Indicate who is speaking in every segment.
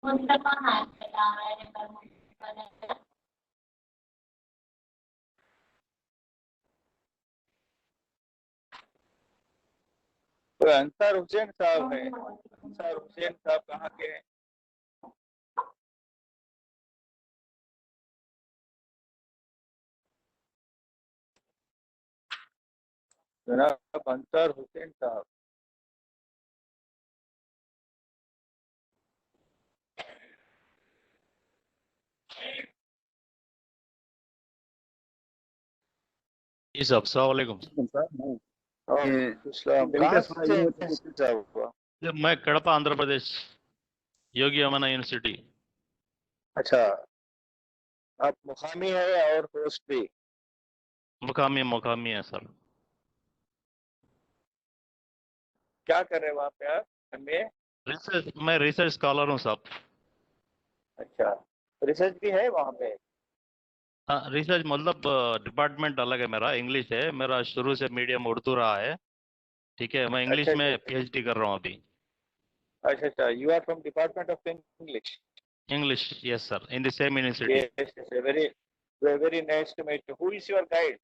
Speaker 1: तो अंसार हुसैन साहब है। अंसार हुसैन साहब कहाँ के हैं? जनाब अंसार हुसैन साहब।
Speaker 2: जी साहब, अस्सलाम वालेकुम।
Speaker 1: इस्लाम कहाँ से साहब हुआ?
Speaker 2: मैं कड़पा आंध्र प्रदेश, योगी अमाना यूनिवर्सिटी।
Speaker 1: अच्छा, आप मुकामी है और होस्ट भी?
Speaker 2: मुकामी है सर।
Speaker 1: क्या कर रहे हैं वहाँ पे आप?
Speaker 2: मैं रिसर्च स्कॉलर हूँ साहब।
Speaker 1: अच्छा, रिसर्च भी है वहाँ पे?
Speaker 2: रिसर्च मतलब डिपार्टमेंट अलग है, मेरा इंग्लिश है, मेरा शुरू से मीडियम उर्दू रहा है। ठीक है, मैं इंग्लिश
Speaker 1: अच्छा
Speaker 2: में
Speaker 1: अच्छा
Speaker 2: पीएचडी कर रहा हूँ अभी।
Speaker 1: अच्छा अच्छा, you are from department of English?
Speaker 2: English, yes sir, in the same university.
Speaker 1: Yes, very nice to meet you. Who is your guide?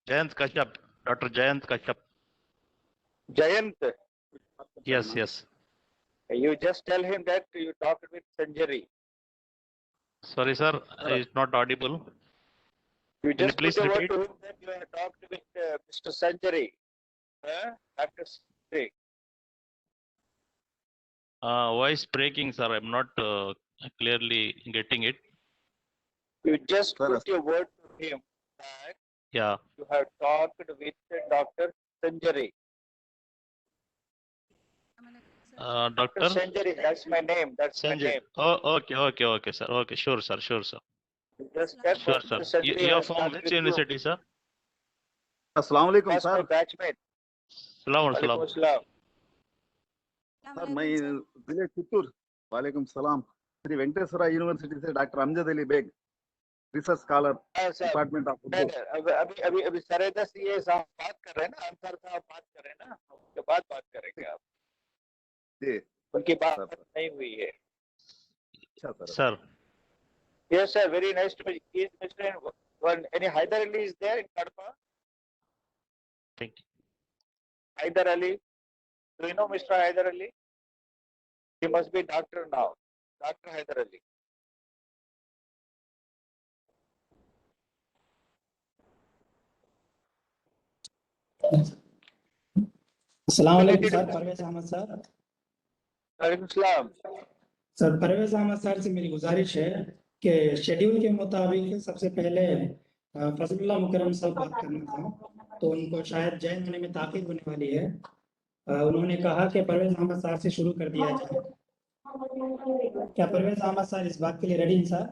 Speaker 2: Jayant Kashyap, doctor Jayant Kashyap.
Speaker 1: Jayant.
Speaker 2: Yes yes.
Speaker 1: You just tell him that you talked with Sanjari.
Speaker 2: Sorry sir, is not Audible.
Speaker 1: You
Speaker 2: Can you
Speaker 1: just
Speaker 2: please
Speaker 1: put a word
Speaker 2: repeat?
Speaker 1: to him that you have talked with Mr. Sanjari. Dr. Sanjari.
Speaker 2: Voice breaking, sir. I'm not clearly getting it.
Speaker 1: You just put your word to him that
Speaker 2: Yeah.
Speaker 1: you have talked with Dr. Sanjari.
Speaker 2: Doctor
Speaker 1: Sanjari, that's my name. That's my
Speaker 2: Sanjay.
Speaker 1: name.
Speaker 2: Oh, okay, sir. Okay, sure, sir.
Speaker 1: You just tell
Speaker 2: Sure, sir.
Speaker 1: Dr. Sanjari
Speaker 2: You are
Speaker 1: has
Speaker 2: from
Speaker 1: talked
Speaker 2: which
Speaker 1: with you.
Speaker 2: university, sir?
Speaker 3: अस्सलाम वालेकुम
Speaker 1: That's
Speaker 3: sir.
Speaker 1: my batchmate.
Speaker 2: Salam.
Speaker 1: Walaikum assalam.
Speaker 3: Sir मैं जिले चित्तूर। वालेकुम सलाम। Shri Venkateswara university से doctor Amjad Ali Baig, research scholar, department of Urdu.
Speaker 1: अभी सरेदस ये साहब बात कर रहे हैं ना, अंसार साहब बात कर रहे हैं ना, उसके बाद बात करेंगे आप।
Speaker 3: जी
Speaker 1: उनकी बात नहीं हुई है।
Speaker 3: अच्छा sir.
Speaker 2: Sir.
Speaker 1: Yes sir, very nice to meet you. Is Mr. any Hyder Ali is there in Kadapa?
Speaker 2: Thank you.
Speaker 1: Hyder Ali, do you know Mr. Hyder Ali? He must be doctor now. Dr. Hyder Ali.
Speaker 4: अस्सलाम वालेकुम sir, Parvez Ahmad sir.
Speaker 1: वालेकुम सलाम।
Speaker 4: Sir Parvez Ahmad sir से मेरी गुजारिश है कि schedule के मुताबिक सबसे पहले फजलुल्लाह मुकर्रम साहब बात करना था, तो उनको शायद जॉइन होने में ताख़ीर होने वाली है। उन्होंने कहा कि परवेज अहमद सर से शुरू कर दिया जाए। क्या परवेज अहमद सर इस बात के लिए रेडी हैं सर?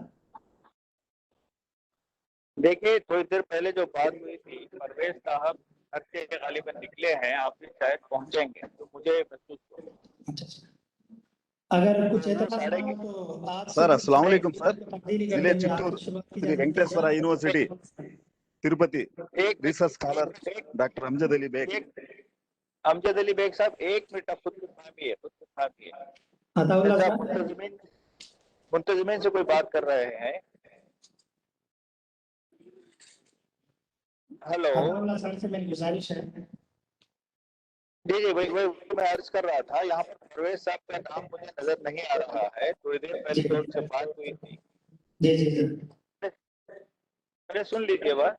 Speaker 1: देखिए, थोड़ी देर पहले जो बात हुई थी, परवेज साहब घर से गालिबन निकले हैं, आप भी शायद पहुंचेंगे, तो मुझे महसूस हुआ।
Speaker 4: अगर कुछ एतराज ना हो तो आप
Speaker 3: सर अस्सलाम वालेकुम सर।
Speaker 4: तब्दीली कर
Speaker 3: जिले
Speaker 4: देंगे।
Speaker 3: चित्तूर,
Speaker 4: शुरुआत की
Speaker 3: श्री
Speaker 4: जाती है।
Speaker 3: Venkateswara university Tirupati, research scholar doctor Amjad Ali Baig.
Speaker 1: Amjad Ali Baig साहब, एक मिनट आप खुद को थामिए,
Speaker 4: अताउल्लाह
Speaker 1: जैसे
Speaker 4: साहब,
Speaker 1: आप मुंतजिमीन से कोई बात कर रहे हैं। हेलो
Speaker 4: अताउल्लाह सर से मेरी गुजारिश है।
Speaker 1: जी जी, वही मैं अर्ज कर रहा था, यहाँ पर परवेज साहब का नाम मुझे नजर नहीं आ रहा है। थोड़ी देर पहले जो उनसे बात हुई थी।
Speaker 4: जी जी जी,
Speaker 1: अरे सुन लीजिए बात।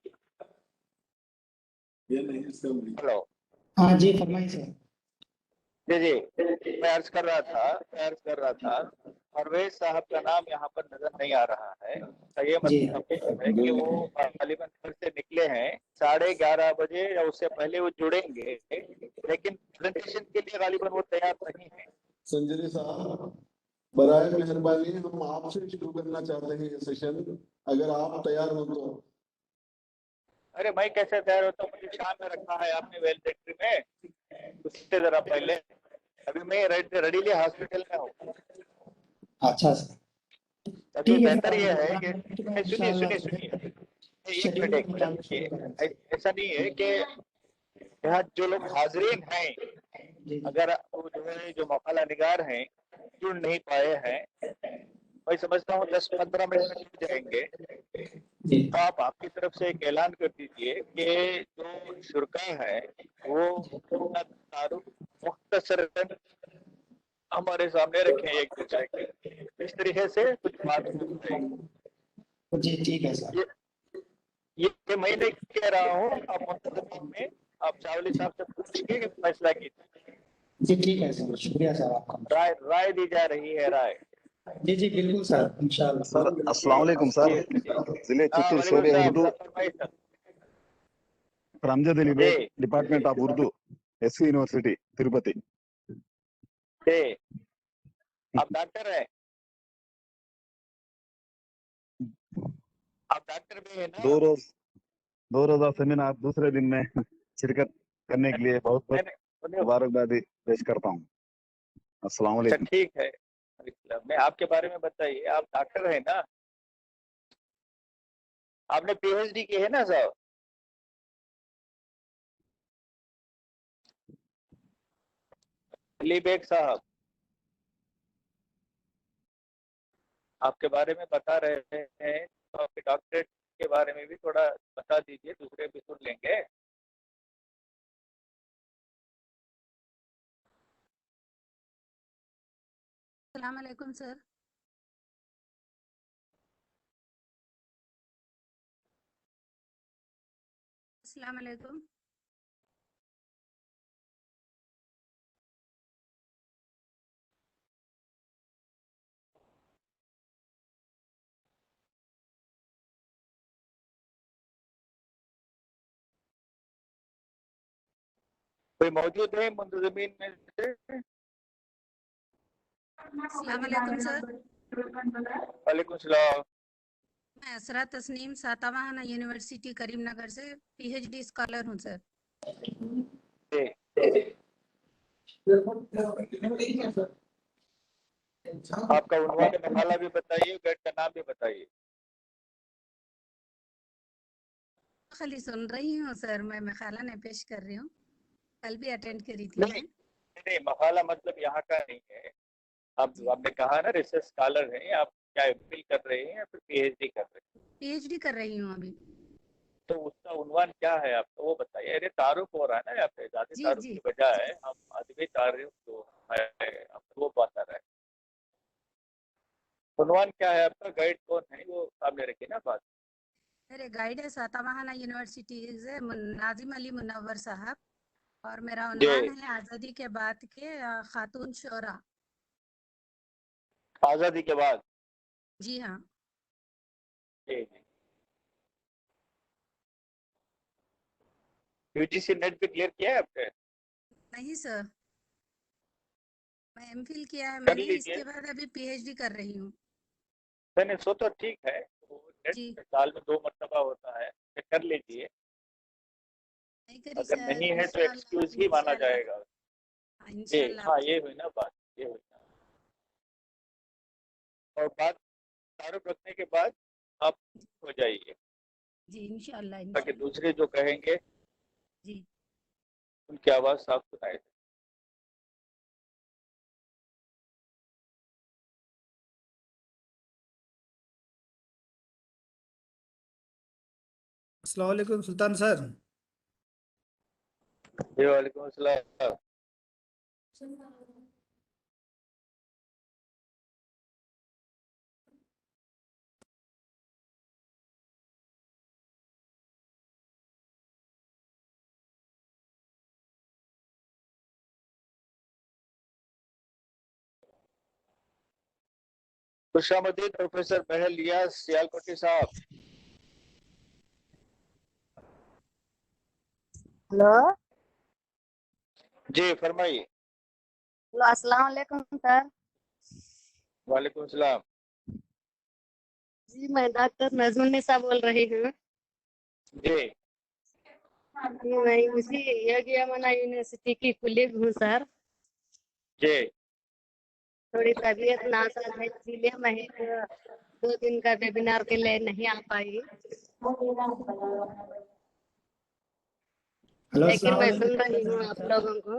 Speaker 1: हेलो।
Speaker 4: हाँ जी फरमाइए सर।
Speaker 1: जी जी, मैं अर्ज कर रहा था परवेज साहब का नाम यहाँ पर नजर नहीं आ रहा है। ये मतलब है कि वो गालिबन घर से निकले हैं 11:30 बजे या उससे पहले वो जुड़ेंगे, लेकिन प्रेजेंटेशन के लिए गालिबन वो तैयार नहीं है।
Speaker 5: संजय साहब, बराए मेहरबानी हम आपसे शुरू करना चाहते हैं ये सेशन, अगर आप तैयार हो तो।
Speaker 1: अरे मैं कैसे तैयार होता हूँ, मुझे शाम में रखा है आपने वेल फैक्ट्री में, उससे जरा पहले। अभी मैं रेडीली हॉस्पिटल में हूँ।
Speaker 4: अच्छा सर,
Speaker 1: अभी बेहतर ये है कि सुनिए एक मिनट देखिए, ऐसा नहीं है कि यहाँ जो लोग हाजरीन हैं, अगर वो जो है जो मकाला निगार हैं, जुड़ नहीं पाए हैं, मैं समझता हूँ 10-15 मिनट में जुड़ जाएंगे।
Speaker 4: जी
Speaker 1: तो आप आपकी तरफ से एक ऐलान कर दीजिए कि जो शुरा है वो अपना तारुफ मुख्तसरन हमारे सामने रखें एक दूसरे के, इस तरीके से कुछ बात हो जाएगी।
Speaker 4: जी ठीक है सर।
Speaker 1: ये मैं नहीं कह रहा हूँ, आप मुंतजमीन में आप चावली साहब से पूछ के फैसला कीजिए।
Speaker 4: जी ठीक है सर, शुक्रिया सर आपका।
Speaker 1: राय दी जा रही है, राय।
Speaker 4: जी जी बिल्कुल सर, इंशाल्लाह।
Speaker 3: सर अस्सलाम वालेकुम सर, जिले चित्तूर शेर Urdu Amjad Ali Baig,
Speaker 1: ji
Speaker 3: department of Urdu, SV university Tirupati.
Speaker 1: जी, आप डॉक्टर हैं? आप डॉक्टर भी है ना?
Speaker 3: दो रोजा सेमिनार दूसरे दिन में शिरकत करने के लिए बहुत बहुत मुबारकबादी पेश करता हूँ। अस्सलाम
Speaker 1: अच्छा
Speaker 3: वालेकुम।
Speaker 1: ठीक है, मैं आपके बारे में बताइए, आप डॉक्टर है ना? आपने पीएचडी की है ना साहब? अली बेग साहब, आपके बारे में बता रहे हैं तो आपके डॉक्टरेट के बारे में भी थोड़ा बता दीजिए, दूसरे भी सुन लेंगे।
Speaker 6: अस्सलाम वालेकुम सर। अस्सलाम वालेकुम।
Speaker 1: कोई मौजूद है मुंतजमीन में से?
Speaker 6: अस्सलाम वालेकुम सर।
Speaker 1: वालेकुम सलाम।
Speaker 6: मैं असरा तस्नीम सातवाहना यूनिवर्सिटी करीमनगर से पीएचडी स्कॉलर हूँ सर।
Speaker 1: जी, आपका उन्वान मकाला भी बताइए, गाइड का नाम भी बताइए।
Speaker 6: खाली सुन रही हूँ सर, मैं मकाला नहीं पेश कर रही हूँ, कल भी अटेंड करी थी
Speaker 1: नहीं
Speaker 6: मैं।
Speaker 1: नहीं, मकाला मतलब यहाँ का नहीं है। आप
Speaker 6: जी
Speaker 1: आपने कहा ना रिसर्च स्कॉलर हैं, आप क्या एमफिल कर रहे हैं या फिर पीएचडी कर रहे हैं?
Speaker 6: पीएचडी कर रही हूँ अभी।
Speaker 1: तो उसका उन्वान क्या है आपका, वो बताइए। अरे तारुफ हो रहा है ना यहाँ पे, ज्यादा
Speaker 6: जी
Speaker 1: तारुफ
Speaker 6: जी
Speaker 1: की बजाय हम आदमी तारुफ जो है हम वो बता रहे हैं। उन्वान क्या है आपका, गाइड कौन है वो सामने रखिए ना बात।
Speaker 6: मेरे गाइड है सातवाहना यूनिवर्सिटी से नाजिम अली मुनव्वर साहब, और मेरा
Speaker 1: जी,
Speaker 6: उन्वान है आज़ादी के बाद के खातून शोरा।
Speaker 1: आजादी के बाद।
Speaker 6: जी हाँ।
Speaker 1: जी जी, यूजीसी नेट भी क्लियर किया है आपने?
Speaker 6: नहीं सर, मैं एमफिल किया है
Speaker 1: कर
Speaker 6: मैंने,
Speaker 1: लीजिए।
Speaker 6: इसके बाद अभी पीएचडी कर रही हूँ।
Speaker 1: मैंने सो तो ठीक है, वो नेट
Speaker 6: जी
Speaker 1: साल में 2 मरतबा होता है, तो कर लीजिए।
Speaker 6: नहीं करी
Speaker 1: अगर
Speaker 6: सर,
Speaker 1: नहीं है तो
Speaker 6: इंशाल्लाह
Speaker 1: एक्सक्यूज ही माना
Speaker 6: इंशाल्लाह।
Speaker 1: जाएगा। जी
Speaker 6: इंशाल्लाह
Speaker 1: हाँ,
Speaker 6: आप
Speaker 1: ये हुई ना बात, ये हुई ना। और बात तारुफ रखने के बाद आप हो जाइए,
Speaker 6: जी इंशाल्लाह
Speaker 1: ताकि
Speaker 6: इंशाल्लाह।
Speaker 1: दूसरे जो कहेंगे
Speaker 6: जी
Speaker 1: उनकी आवाज साफ सुनाई दे।
Speaker 7: अस्सलाम वालेकुम सुल्तान सर।
Speaker 1: जी वालेकुम अस्सलाम। खुशामदीद प्रोफेसर महल लियास सियालकोटी साहब।
Speaker 8: हेलो
Speaker 1: जी फरमाइए।
Speaker 8: हेलो अस्सलाम वालेकुम सर।
Speaker 1: वालेकुम सलाम।
Speaker 8: जी मैं डॉक्टर नजमुन्निसा बोल रही हूँ।
Speaker 1: जी
Speaker 8: जी मैं उसी योगी यमुना यूनिवर्सिटी की कुलीग हूँ सर।
Speaker 1: जी
Speaker 8: थोड़ी तबीयत नासाज है, इसीलिए मैं 2 दिन का वेबिनार के लिए नहीं आ पाई,
Speaker 4: हेलो
Speaker 8: लेकिन
Speaker 4: अस्सलाम
Speaker 8: मैं
Speaker 4: वालेकुम
Speaker 8: सुन रही हूँ
Speaker 4: प्रोफेसर
Speaker 8: आप
Speaker 4: साहब।
Speaker 8: लोगों को।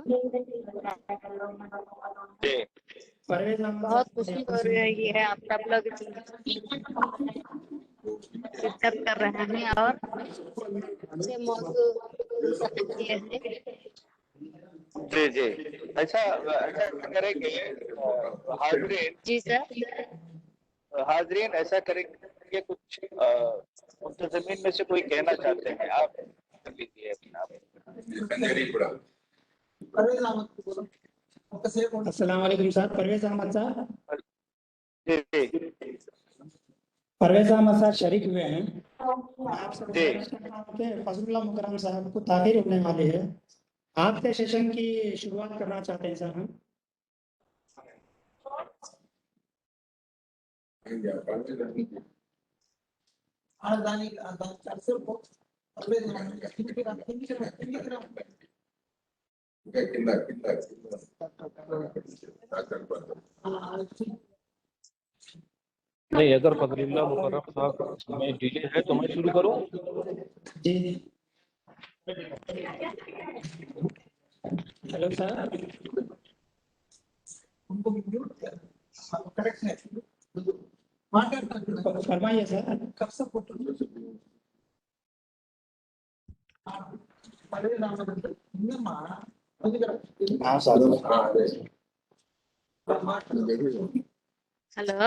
Speaker 1: जी
Speaker 4: परवेज अहमद
Speaker 8: बहुत
Speaker 4: साहब
Speaker 8: खुशी हो रही है आप सब लोग शिरकत कर रहे हैं और अच्छे मौजू किए हैं।
Speaker 1: जी जी, ऐसा ऐसा करेंगे हाजरीन,
Speaker 8: जी सर।
Speaker 1: हाजरीन ऐसा करेंगे, कुछ मुंतजमीन में से कोई कहना चाहते हैं, आप कर लीजिए अपना।
Speaker 4: अस्सलाम वालेकुम सर, परवेज अहमद साहब।
Speaker 1: जी जी
Speaker 4: परवेज अहमद साहब शरीक हुए हैं। मैं आपसे
Speaker 1: जी
Speaker 4: गुजारिश करता हूं कि फजलुल्लाह मुकर्रम साहब को ताखिर होने वाली है, आपके सेशन की शुरुआत करना चाहते हैं सर हम।
Speaker 7: नहीं, अगर फजलुल्लाह मुकर्रम साहब में डिले है तो मैं शुरू करूं?
Speaker 4: जी जी। Hello sir. फरमाइए सर। कब से हाँ सर।
Speaker 8: हेलो।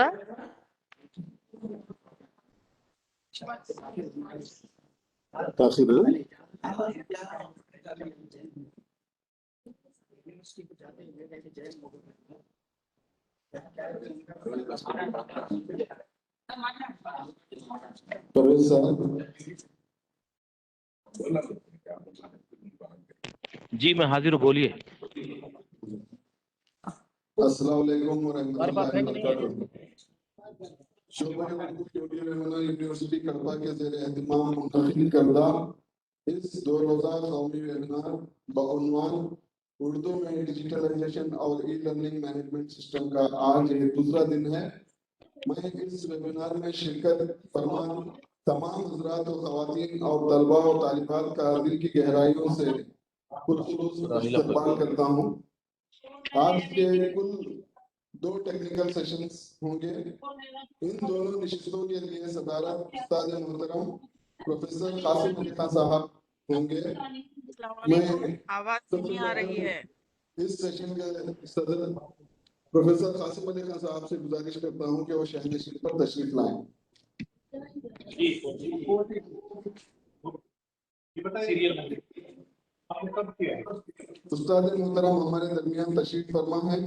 Speaker 5: परवेज साहब,
Speaker 7: जी मैं हाजिर हूँ, बोलिए।
Speaker 5: अस्सलाम वालेकुम व रहमतुल्लाहि व बरकातुहू। यूनिवर्सिटी कड़पा के ज़ेर एहतिमाम मुनक़िद करदा इस 2 रोज़ा कौमी वेबिनार बउनवान उर्दू में डिजिटलाइजेशन और ई लर्निंग मैनेजमेंट सिस्टम का आज ये दूसरा दिन है। मैं इस वेबिनार में शिरकत फरमान तमाम हज़रात और ख़वातीन और तलबा और तालिबात का दिल की गहराइयों से पुरखुलूस इस्तक़बाल करता हूँ। आज के कुल 2 टेक्निकल सेशंस होंगे। इन दोनों नशिस्तों के लिए सदारत उस्ताद मोहतरम प्रोफेसर कासिम अली खान साहब होंगे। मैं
Speaker 9: आवाज नहीं आ रही है।
Speaker 5: इस सेशन के सदर प्रोफेसर कासिम अली खान साहब से गुजारिश करता हूं कि वो शहनशीन पर तशरीफ लाएं। उस्ताद मोहतरम हमारे दरमियान तशरीफ फरमा है।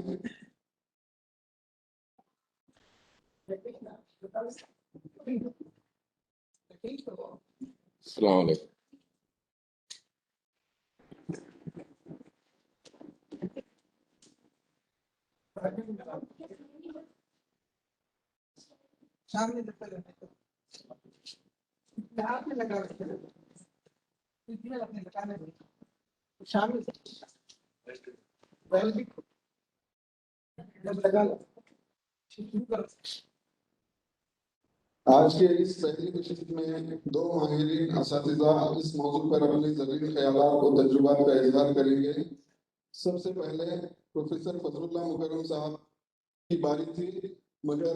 Speaker 5: अस्सलाम वालेकुम। आज के इस पहली नशिस्त में 2 माहिरीन असातिज़ा इस मौजू पर अपने ज़रीन ख्यालात और तजुर्बात का इज़हार करेंगे। सबसे पहले प्रोफेसर फजलुल्लाह मुकर्रम साहब की बारी थी, मगर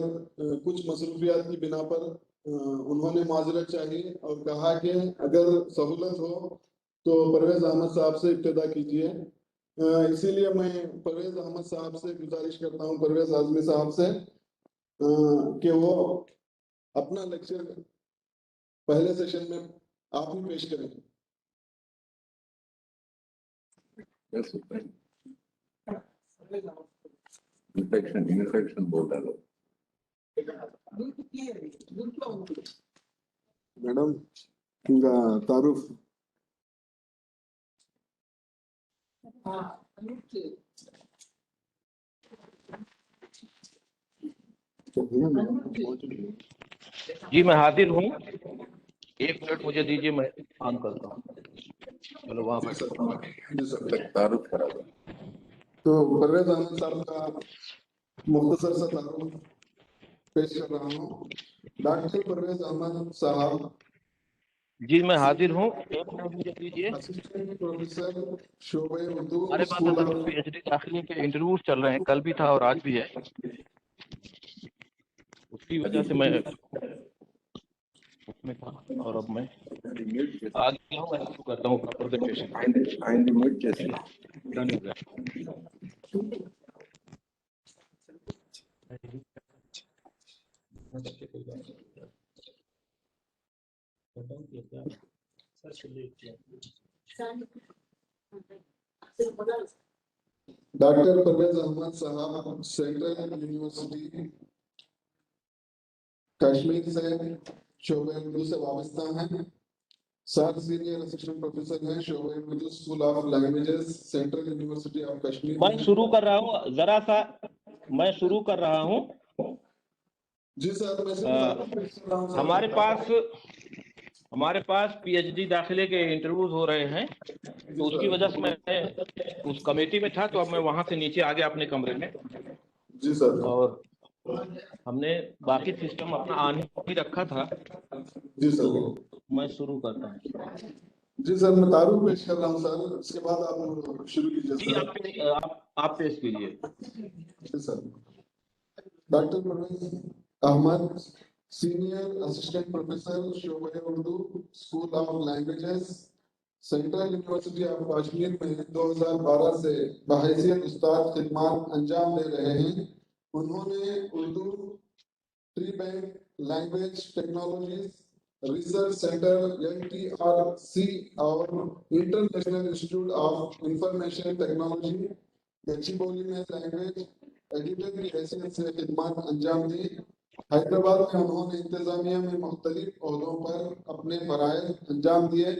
Speaker 5: कुछ मसरूफियात की बिना पर उन्होंने माजरत चाहिए और कहा कि अगर सहूलत हो तो परवेज अहमद साहब से इब्तिदा कीजिए। इसीलिए मैं परवेज अहमद साहब से गुजारिश करता हूँ, परवेज आज़मी साहब से, कि वो अपना लेक्चर पहले सेशन में आप ही पेश करें। इन्फेक्शन बोलता है मैडम, इनका तारुफ।
Speaker 7: जी मैं हाजिर हूँ, 1 मिनट मुझे दीजिए, मैं ऑन करता हूँ। चलो वहाँ पर
Speaker 5: तारुफ करा दो। तो परवेज अहमद साहब का मुख्तसर सा तारुफ पेश कर रहा हूँ। डॉक्टर परवेज अहमद साहब
Speaker 7: जी मैं हाजिर हूँ, एक मिनट मुझे दीजिए।
Speaker 5: असिस्टेंट प्रोफेसर शोभे उर्दू
Speaker 7: हमारे पास
Speaker 5: स्कूल
Speaker 7: असल में
Speaker 5: ऑफ
Speaker 7: पीएचडी दाखिले के इंटरव्यूज चल रहे हैं, कल भी था और आज भी है, उसकी वजह से मैं उसमें था और अब मैं आ गया हूँ। मैं शुरू करता हूँ अपना प्रेजेंटेशन। डन हो गया।
Speaker 5: डॉक्टर परवेज अहमद साहब सेंट्रल यूनिवर्सिटी कश्मीर से शोबे उर्दू से वाबस्ता हैं। सर सीनियर असिस्टेंट प्रोफेसर हैं शोबे Urdu school of languages central university of Kashmir.
Speaker 7: मैं शुरू कर रहा हूँ, जरा सा मैं शुरू कर रहा हूँ।
Speaker 5: जी सर, मैं
Speaker 7: हमारे पास पीएचडी दाखिले के इंटरव्यूज हो रहे हैं, तो उसकी वजह से मैं उस कमेटी में था, तो अब मैं वहां से नीचे आ गया अपने कमरे में।
Speaker 5: जी सर।
Speaker 7: और हमने बाकी सिस्टम अपना ऑन ही रखा था।
Speaker 5: जी सर।
Speaker 7: तो मैं शुरू करता हूँ।
Speaker 5: जी सर, मैं तारुफ पेश कर रहा हूँ सर, उसके बाद आप शुरू कीजिए
Speaker 7: जी
Speaker 5: सर।
Speaker 7: आप पेश कीजिए।
Speaker 5: जी sir. Doctor Parvez Ahmad senior assistant professor शोबे Urdu school of languages central university of Kashmir में 2012 से बहैसियत उस्ताद खिदमत अंजाम दे रहे हैं। उन्होंने Urdu tree bank language technologies research centre NTRC और international institute of information technology Gachibowli में लैंग्वेज एडिटर की हैसियत से खिदमत अंजाम दी। हैदराबाद में उन्होंने इंतजामिया में मुख्तलिफ ओहदों पर अपने फराइज अंजाम दिए।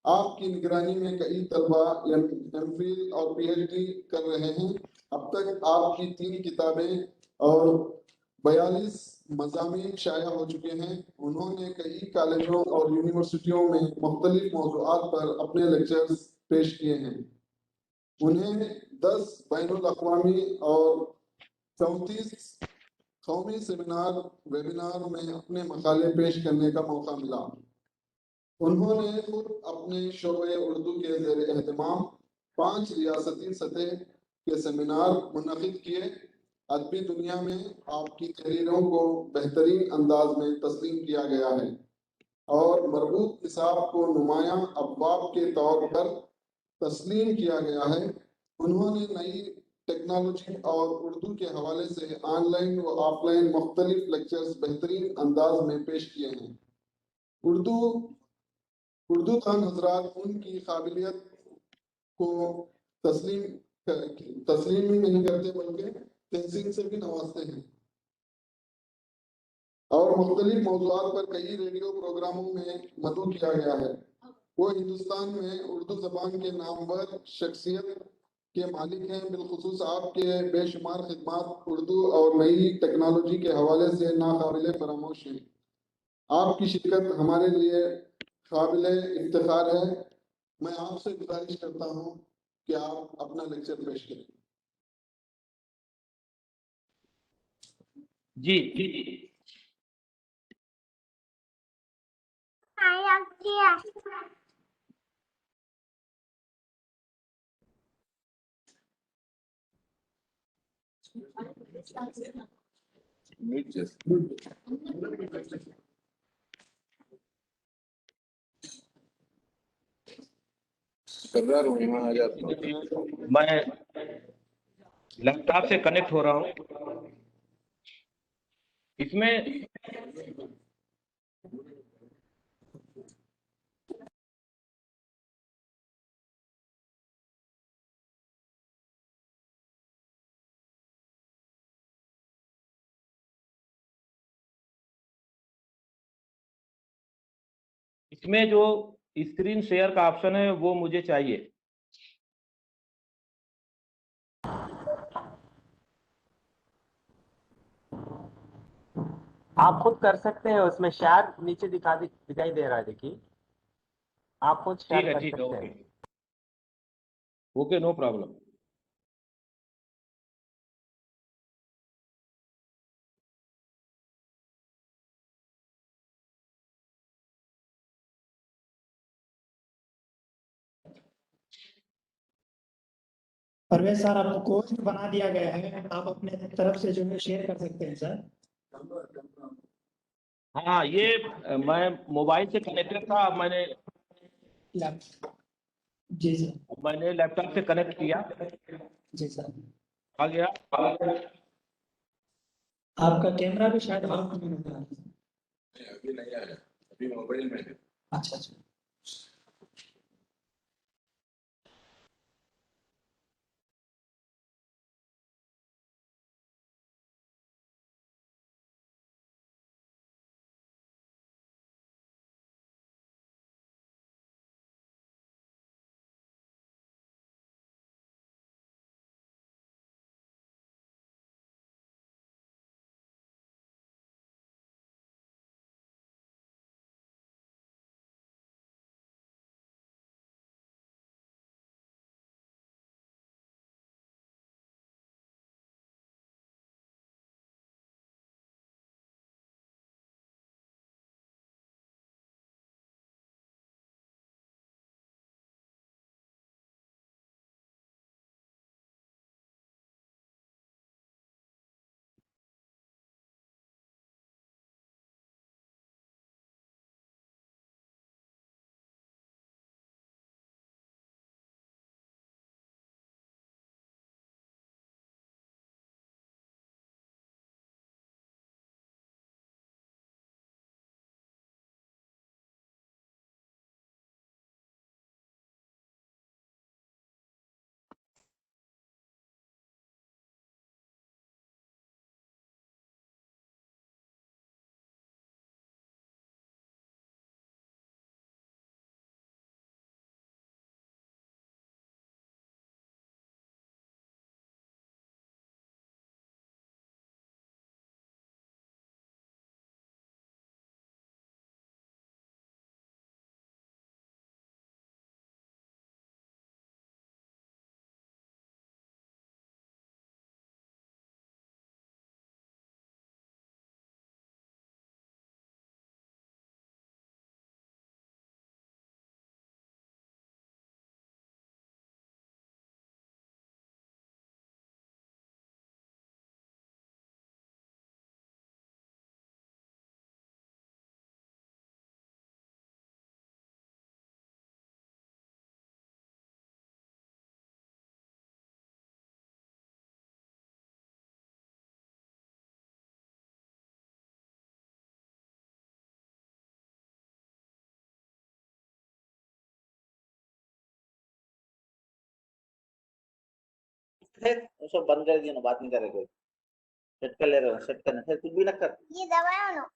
Speaker 5: आपकी निगरानी में कई तलबा MPhil और PhD कर रहे हैं। अब तक आपकी 3 किताबें और 42 मज़ामीन शाया हो चुके हैं। उन्होंने कई कॉलेजों और यूनिवर्सिटियों में मुख्तलिफ मौज़ूआत पर अपने लेक्चर्स पेश किए हैं। उन्हें 10 बैनुल अक़वामी और 34 कौमी वेबिनार में अपने मकाले पेश करने का मौका मिला। उन्होंने खुद अपने शोबे उर्दू के ज़ेर एहतमाम 5 रियासती सतह के सेमिनार मुनक़िद किए। अदबी दुनिया में आपकी तहरीरों को बेहतरीन अंदाज में तस्लीम किया गया है और मरबूत निसाब को नुमायां अबवाब के तौर पर तस्लीम किया गया है। उन्होंने नई टेक्नोलॉजी और उर्दू के हवाले से ऑनलाइन व ऑफलाइन मुख्तलिफ लेक्चर्स बेहतरीन अंदाज में पेश किए हैं। उर्दू खान हजरात उनकी काबिलियत को तस्लीम ही नहीं करते बल्कि तहसीन से भी नवाजते हैं और मुख्तलिफ मौज़ूआत पर कई रेडियो प्रोग्रामों में मदऊ किया गया है। वो हिंदुस्तान में उर्दू ज़बान के नामवर शख्सियत के मालिक हैं। बिलखुसूस आपके बेशुमार खिदमात उर्दू और नई टेक्नोलॉजी के हवाले से नाकाबिल फरामोश हैं। आपकी शिरकत हमारे लिए काबिल इफ्तिखार है। मैं आपसे गुजारिश करता हूँ कि आप अपना लेक्चर पेश करें।
Speaker 7: जी मैं लैपटॉप से कनेक्ट हो रहा हूँ। इसमें जो स्क्रीन शेयर का ऑप्शन है वो मुझे चाहिए।
Speaker 10: आप खुद कर सकते हैं, उसमें शेयर नीचे दिखाई दे रहा है, देखिए आप खुद शेयर कर
Speaker 7: ठीक है,
Speaker 10: सकते हैं।
Speaker 7: Okay, no problem.
Speaker 4: Parvez sir आपको कोच बना दिया गया है, आप अपने तरफ से जो है शेयर कर सकते हैं सर।
Speaker 7: हाँ, ये मैं मोबाइल से कनेक्टेड था, अब
Speaker 4: जी सर।
Speaker 7: मैंने लैपटॉप से कनेक्ट किया,
Speaker 4: जी सर।
Speaker 7: आ गया।
Speaker 4: आपका कैमरा भी शायद ऑफ नहीं हो रहा है।
Speaker 5: अभी नहीं आया, अभी मोबाइल में है।
Speaker 4: अच्छा अच्छा।
Speaker 10: सब बंद कर दिया ना, बात नहीं करे कोई। सेट कर ले रहे हो, सेट करना फिर कुछ भी ना कर। ये दबाओ ना।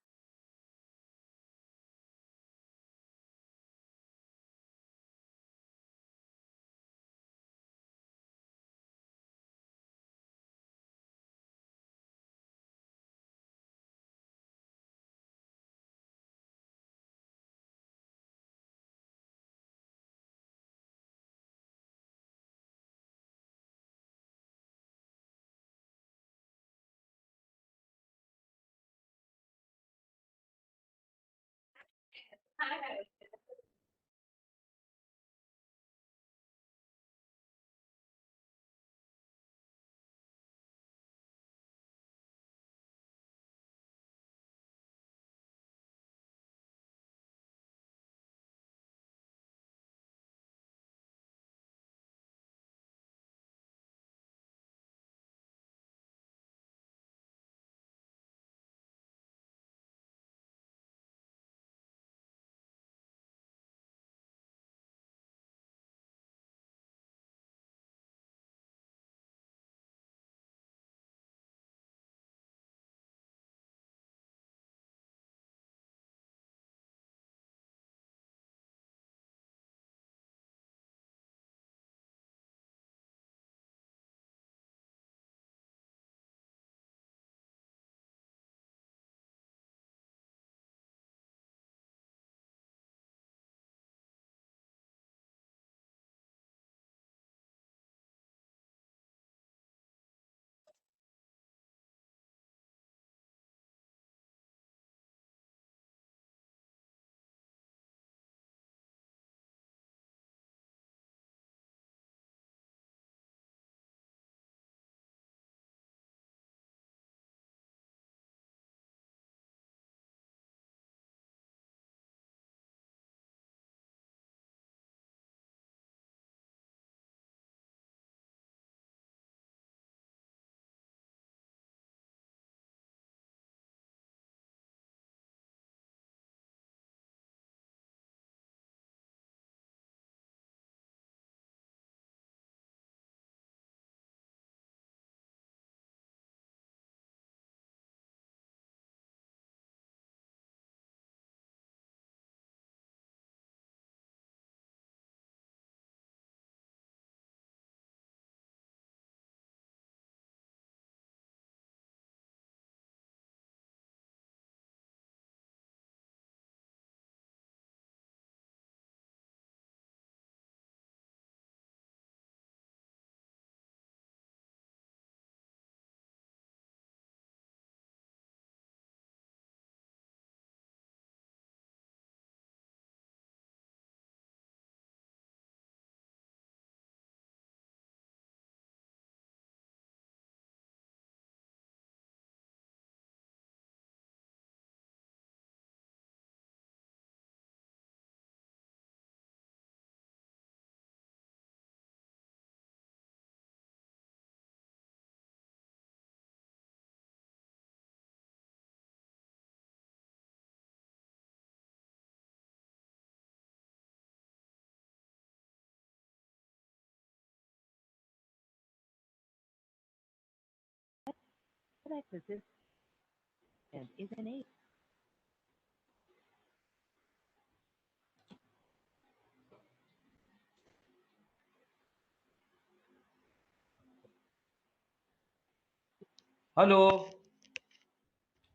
Speaker 7: हेलो,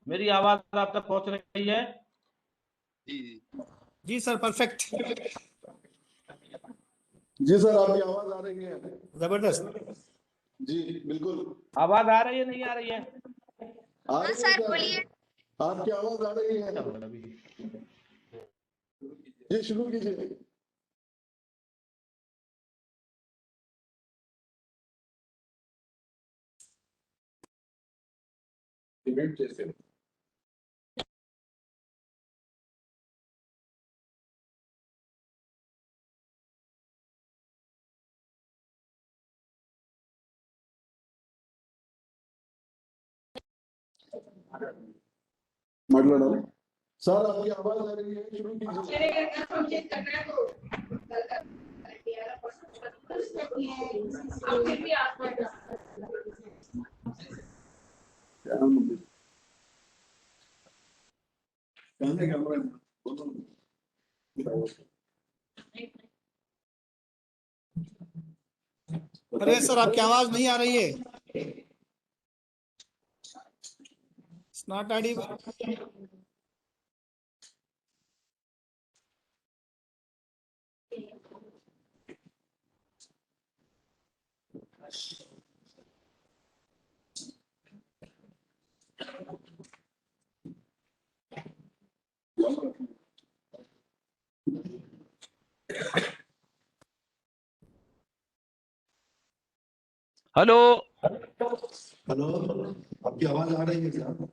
Speaker 7: मेरी आवाज आप तक पहुंच रही है?
Speaker 11: जी सर, परफेक्ट,
Speaker 5: जी सर, आपकी आवाज आ रही है।
Speaker 11: जबरदस्त।
Speaker 5: जी बिल्कुल
Speaker 7: आवाज आ रही है, नहीं आ रही है?
Speaker 5: आ रही है
Speaker 8: सर बोलिए।
Speaker 5: आपकी आवाज आ रही है। जी शुरू कीजिए। डिबेट जैसे माట్లాడాలి सर, आपकी आवाज आ रही है, शुरू कीजिए।
Speaker 11: अरे सर, आपकी आवाज नहीं आ रही है। It's not audible.
Speaker 7: Hello,
Speaker 5: hello, आपकी आवाज आ रही है सर?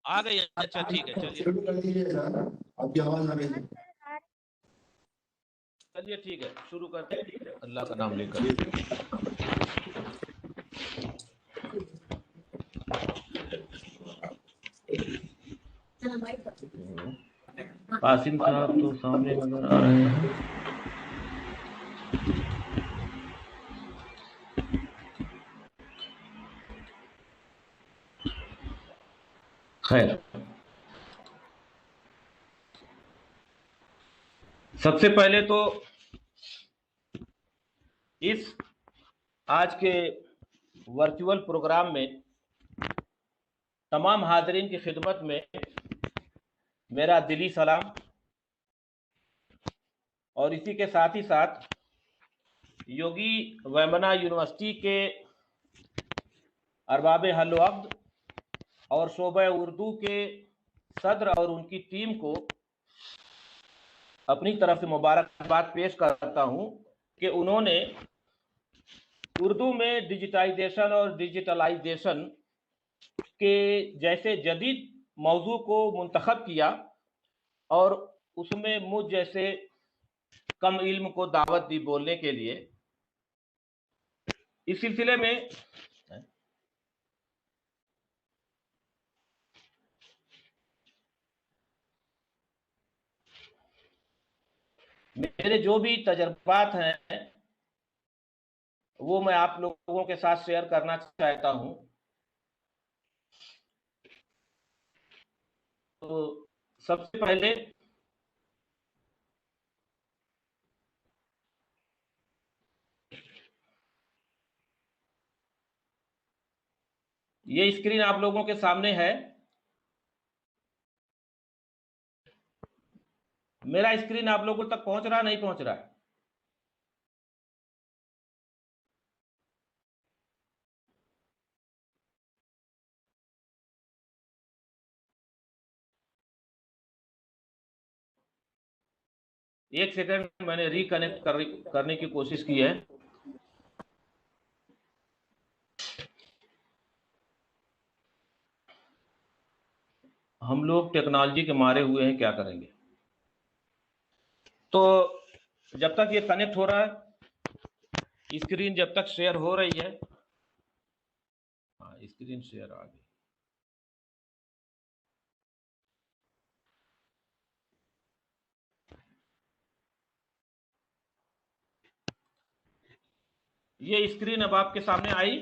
Speaker 7: आ गई? अच्छा ठीक है, चलिए
Speaker 5: शुरू कर दीजिए सर, आपकी आवाज आ रही है।
Speaker 7: चलिए ठीक है, शुरू करते हैं अल्लाह का नाम लेकर। कासिम साहब तो सामने नजर आ रहे हैं। खैर, सबसे पहले तो इस आज के वर्चुअल प्रोग्राम में तमाम हाज़रीन की खिदमत में मेरा दिली सलाम, और इसी के साथ ही साथ योगी वेमना यूनिवर्सिटी के अरबाब हल वक़्द और शोबा उर्दू के सदर और उनकी टीम को अपनी तरफ से मुबारकबाद पेश करता हूं कि उन्होंने उर्दू में डिजिटाइजेशन और डिजिटलाइजेशन के जैसे जदीद मौजू को मुंतखब किया और उसमें मुझ जैसे कम इल्म को दावत दी बोलने के लिए। इस सिलसिले में मेरे जो भी तजर्बात हैं वो मैं आप लोगों के साथ शेयर करना चाहता हूं। तो सबसे पहले ये स्क्रीन आप लोगों के सामने है। मेरा स्क्रीन आप लोगों तक पहुंच रहा, नहीं पहुंच रहा है? एक सेकंड, मैंने रिकनेक्ट करने की कोशिश की है। हम लोग टेक्नोलॉजी के मारे हुए हैं, क्या करेंगे। तो जब तक ये कनेक्ट हो रहा है, स्क्रीन जब तक शेयर हो रही है, हाँ स्क्रीन शेयर आ गई। ये स्क्रीन अब आपके सामने आई।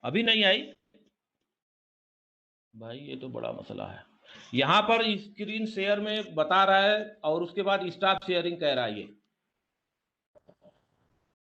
Speaker 7: अभी नहीं आई भाई, ये तो बड़ा मसला है। यहाँ पर स्क्रीन शेयर में बता रहा है और उसके बाद स्टॉप शेयरिंग कह रहा है। ये